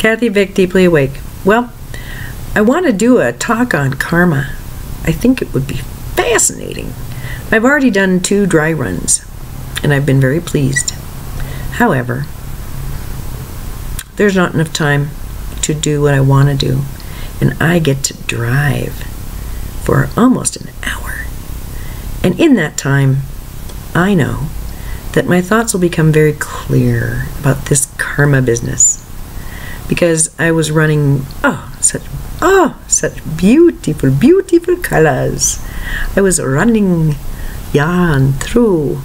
Kathy Vick, Deeply Awake. Well, I want to do a talk on karma. I think it would be fascinating. I've already done 2 dry runs, and I've been very pleased. However, there's not enough time to do what I want to do, and I get to drive for almost an hour. And in that time, I know that my thoughts will become very clear about this karma business. Because I was running, such beautiful, beautiful colors. I was running yarn through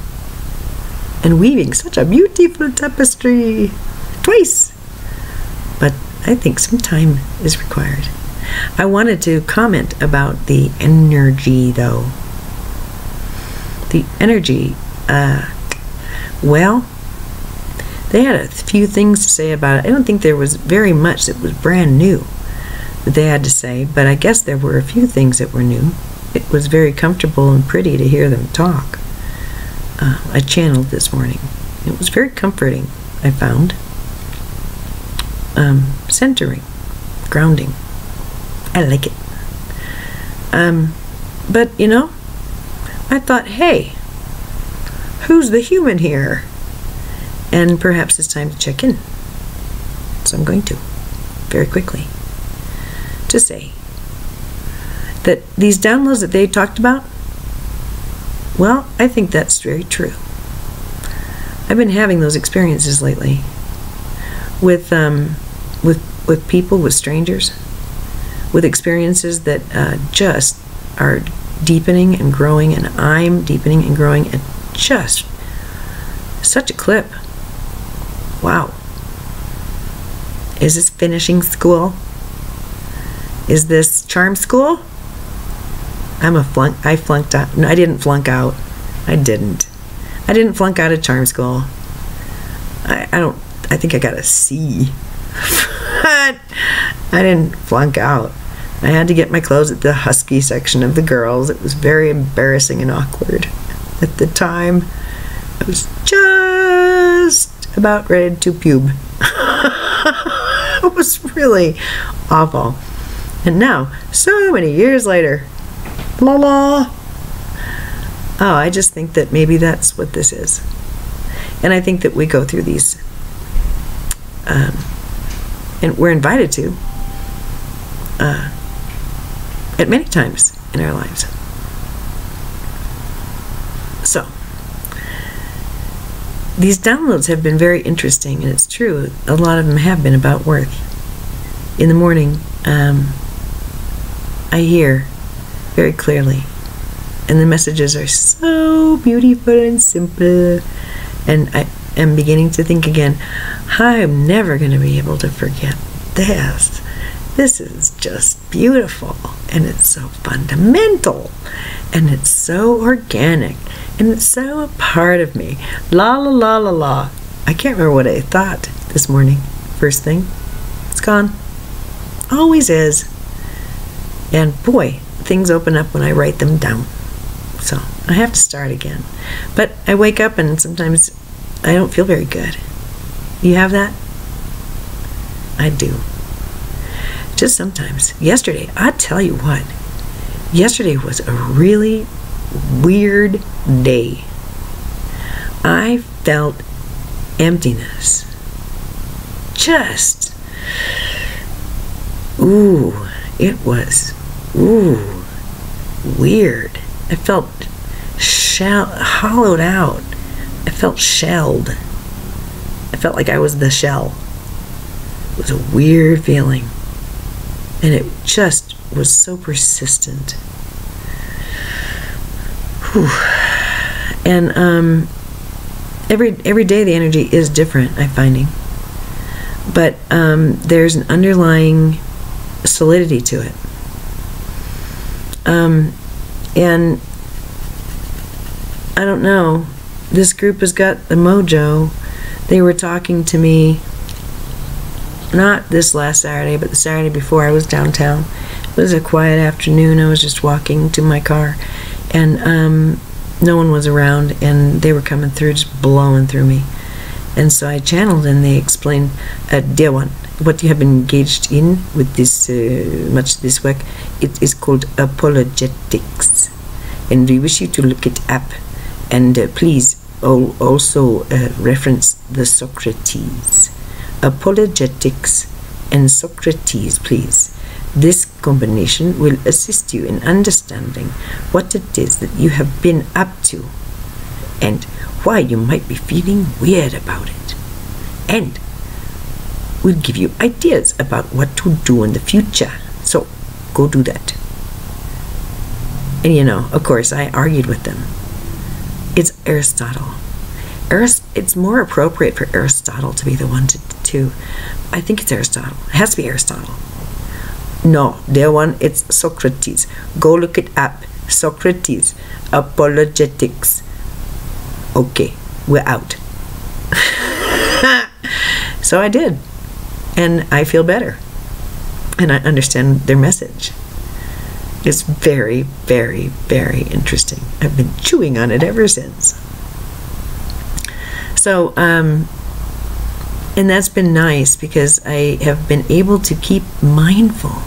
and weaving such a beautiful tapestry twice. But I think some time is required. I wanted to comment about the energy, though. The energy, well, they had a few things to say about it. I don't think there was very much that was brand new that they had to say, but I guess there were a few things that were new. It was very comfortable and pretty to hear them talk. I channeled this morning. It was very comforting, I found. Centering, grounding. I like it. But, you know, I thought, hey, who's the human here? And perhaps it's time to check in. So I'm going to, very quickly, to say that these downloads that they talked about, well, I think that's very true. I've been having those experiences lately with people, with strangers, with experiences that just are deepening and growing, and I'm deepening and growing at just such a clip. Wow. Is this finishing school? Is this charm school? I flunked out. No, I didn't flunk out. I didn't flunk out of charm school. I think I got a C. But I didn't flunk out. I had to get my clothes at the husky section of the girls. It was very embarrassing and awkward. At the time, I was just about ready to pube. It was really awful. And now, so many years later, la la. Oh, I just think that maybe that's what this is. And I think that we go through these, and we're invited to, at many times in our lives. So, these downloads have been very interesting, and it's true, a lot of them have been about worth. In the morning, I hear very clearly, and the messages are so beautiful and simple, and I am beginning to think again, I'm never going to be able to forget this. This is just beautiful, and it's so fundamental, and it's so organic, and it's so a part of me. La la la la la. I can't remember what I thought this morning. First thing, it's gone. Always is. And boy, things open up when I write them down. So I have to start again. But I wake up and sometimes I don't feel very good. You have that? I do. Just sometimes. Yesterday, I tell you what, yesterday was a really weird day. I felt emptiness. Just, it was, weird. I felt hollowed out. I felt shelled. I felt like I was the shell. It was a weird feeling. And it just was so persistent. Whew. And every day the energy is different, I'm finding. But there's an underlying solidity to it. And I don't know, this group has got the mojo. They were talking to me, not this last Saturday, but the Saturday before. I was downtown. It was a quiet afternoon. I was just walking to my car, and no one was around, and they were coming through, just blowing through me. And so I channeled, and they explained, dear one, what you have been engaged in with this much this work, it is called apologetics, and we wish you to look it up, and please also reference the Socrates. Apologetics and Socrates, please. This combination will assist you in understanding what it is that you have been up to and why you might be feeling weird about it, and will give you ideas about what to do in the future. So go do that. And you know, of course, I argued with them. It's Aristotle. It's more appropriate for Aristotle to be the one to I think it's Aristotle. It has to be Aristotle. No, their one, it's Socrates. Go look it up. Socrates. Apologetics. Okay, we're out. So I did. And I feel better. And I understand their message. It's very, very, very interesting. I've been chewing on it ever since. So, and that's been nice because I have been able to keep mindful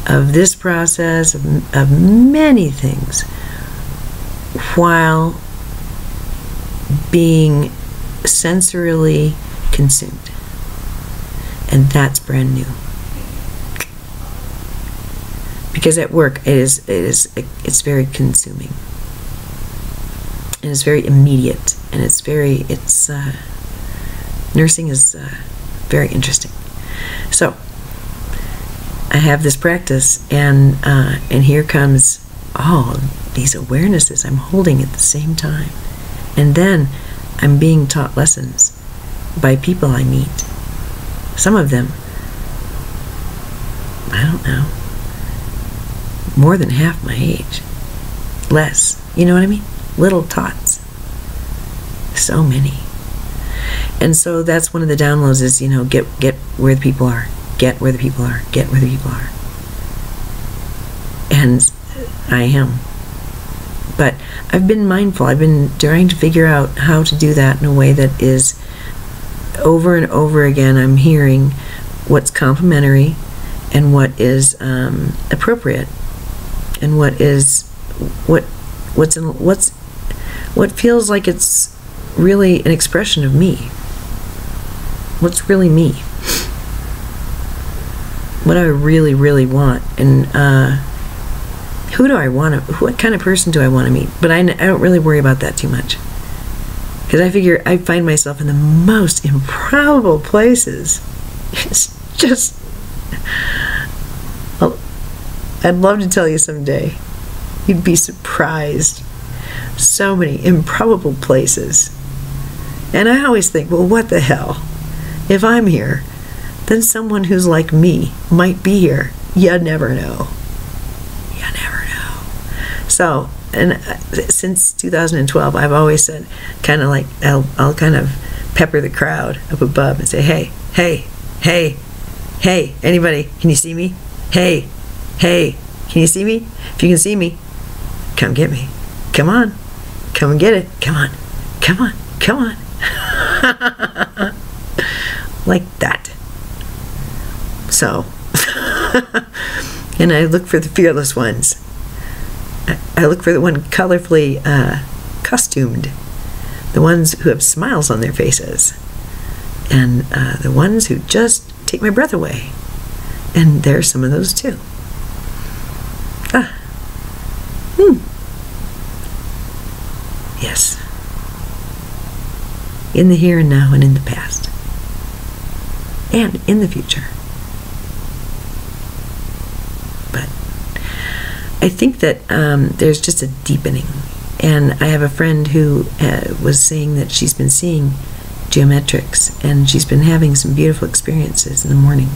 of this process, of many things, while being sensorily consumed. And that's brand new. Because at work it's very consuming. And it's very immediate, and nursing is very interesting. So I have this practice, and here comes all these awarenesses I'm holding at the same time, and then I'm being taught lessons by people I meet. Some of them, I don't know, more than half my age, less. You know what I mean? Little tots. So many. And so that's one of the downloads is, you know, get where the people are. Get where the people are. Get where the people are. And I am. But I've been mindful. I've been trying to figure out how to do that in a way that is over and over again. I'm hearing what's complementary and what is appropriate, and what feels like it's really an expression of me. What's really me? What do I really, really want? And who do I want to? What kind of person do I want to meet? But I don't really worry about that too much, because I figure I find myself in the most improbable places. It's just, I'd love to tell you someday. You'd be surprised. So many improbable places. And I always think, well, what the hell? If I'm here, then someone who's like me might be here. You never know. You never know. So, and since 2012, I've always said, kind of like, I'll kind of pepper the crowd up above and say, hey, hey, hey, hey, anybody, can you see me? Hey, hey, can you see me? If you can see me, come get me. Come on. Come and get it. Come on. Come on. Come on. Like that. So, and I look for the fearless ones. I look for the one colorfully costumed. The ones who have smiles on their faces. And the ones who just take my breath away. And there are some of those too. Yes. In the here and now and in the past. And in the future. But I think that there's just a deepening. And I have a friend who was saying that she's been seeing geometrics, and she's been having some beautiful experiences in the morning.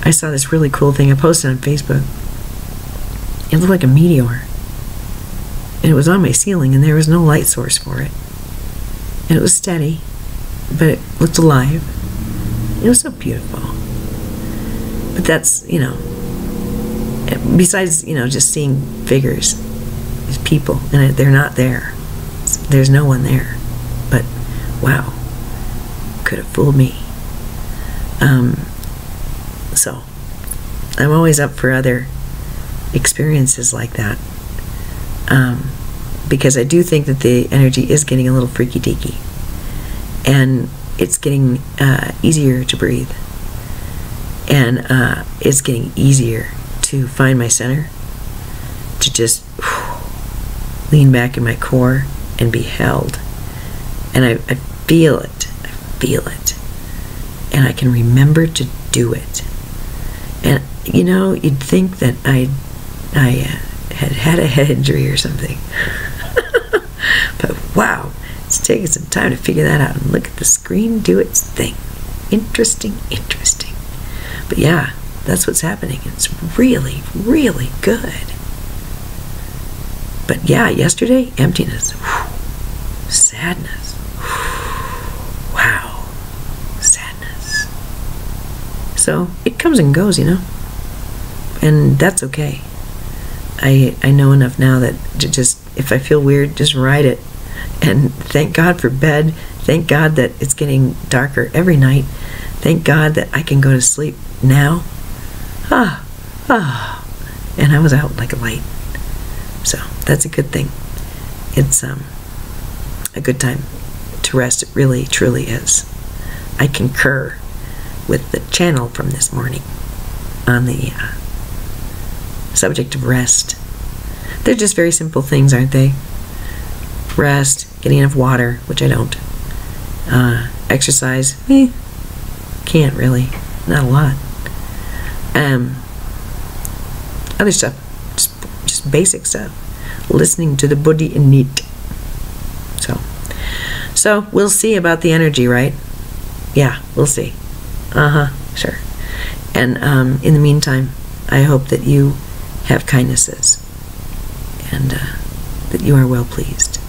I saw this really cool thing I posted on Facebook. It looked like a meteor. And it was on my ceiling, and there was no light source for it. And it was steady, but it looked alive. It was so beautiful. But that's, you know, besides, you know, just seeing figures, there's people, and they're not there. There's no one there. But, wow, could have fooled me. So I'm always up for other experiences like that, because I do think that the energy is getting a little freaky deaky, and it's getting easier to breathe, and it's getting easier to find my center, to just lean back in my core and be held. And I feel it. I feel it. And I can remember to do it. And, you know, you'd think that I had a head injury or something. But wow, it's taking some time to figure that out. And look at the screen do its thing. Interesting, interesting. But yeah, that's what's happening. It's really, really good. But yeah, yesterday, emptiness. Whew. Sadness. Whew. Wow. Sadness. So it comes and goes, you know. And that's okay. I know enough now that to just, if I feel weird, just ride it. And thank God for bed. Thank God that it's getting darker every night. Thank God that I can go to sleep now. And I was out like a light. So that's a good thing. It's a good time to rest. It really, truly is. I concur with the channel from this morning on the subject of rest. They're just very simple things, aren't they? Rest, getting enough water, which I don't. Exercise, can't really, not a lot. Other stuff, just basic stuff. Listening to the body and need. So we'll see about the energy, right? Yeah, we'll see. Sure. And in the meantime, I hope that you have kindnesses and that you are well pleased.